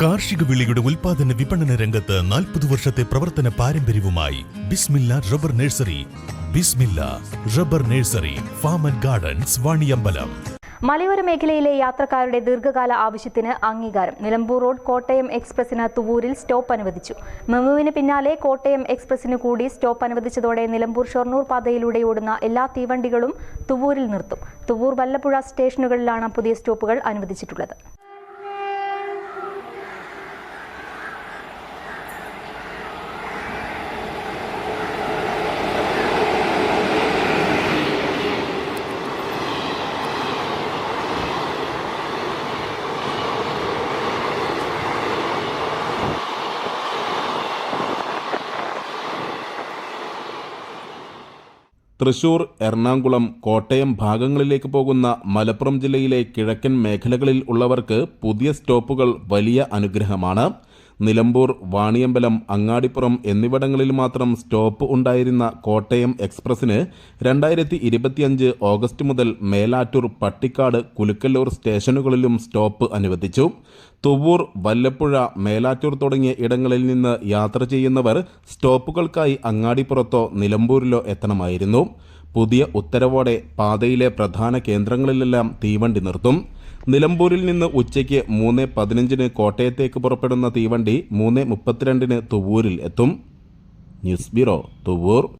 കാർഷിക വിളയുടെ ഉൽപാദന വിപണന രംഗത്ത് 40 വർഷത്തെ പ്രവർത്തന പാരമ്പര്യവുമായി Bismilla rubber nursery. Bismilla rubber nursery, farm and gardens, Vaniyambalam. മലയോര മേഖലയിലെ യാത്രക്കാരുടെ ദീർഘകാല ആവശ്യത്തിന് അംഗീകാരം. നിലമ്പൂർ റോഡ് കോട്ടയം എക്സ്പ്രസിന് തുവൂരിൽ സ്റ്റോപ്പ് അനുവദിച്ചു. മെമുവിന് പിന്നാലെ കോട്ടയം എക്സ്പ്രസിന് കൂടി സ്റ്റോപ്പ് അനുവദിച്ചതോടെ നിലമ്പൂർ ഷൊർണൂർ പാതയിലൂടെ ഓടുന്ന എല്ലാ തീവണ്ടികളും തുവൂരിൽ നിർത്തും. തുവൂർ വല്ലപ്പുഴ സ്റ്റേഷനുകളിലാണ് പുതിയ സ്റ്റോപ്പുകൾ അനുവദിച്ചിട്ടുള്ളത്. തൃശൂർ, എറണാകുളം, കോട്ടയം ഭാഗങ്ങളിലേക്ക് പോകുന്ന മലപ്പുറം ജില്ലയിലെ കിഴക്കൻ മേഖലകളിൽ ഉള്ളവർക്ക് പുതിയ സ്റ്റോപ്പുകൾ വലിയ അനുഗ്രഹമാണ്. നിലമ്പൂർ, വാണിയമ്പലം, അങ്ങാടിപ്പുറം എന്നിവിടങ്ങളിൽ മാത്രം സ്റ്റോപ്പ് ഉണ്ടായിരുന്ന കോട്ടയം എക്സ്പ്രസിന് 2025 ഓഗസ്റ്റ് മുതൽ മേലാറ്റൂർ, പട്ടിക്കാട്, കുലുക്കല്ലൂർ സ്റ്റേഷനുകളിലും സ്റ്റോപ്പ് അനുവദിച്ചു. തുവൂർ, വല്ലപ്പുഴ, മേലാറ്റൂർ തുടങ്ങിയ ഇടങ്ങളിൽ നിന്ന് യാത്ര ചെയ്യുന്നവർ സ്റ്റോപ്പുകൾക്കായി അങ്ങാടിപ്പുറത്തോ നിലമ്പൂരിലോ എത്തണമായിരുന്നു. പുതിയ ഉത്തരവോടെ പാതയിലെ പ്രധാന കേന്ദ്രങ്ങളിലെല്ലാം തീവണ്ടി നിർത്തും. നിലമ്പൂരിൽ നിന്ന് ഉച്ചയ്ക്ക് 3:15 കോട്ടയത്തേക്ക് പുറപ്പെടുന്ന തീവണ്ടി 3:32 തുവൂരിൽ എത്തും. News bureau, Thuvur.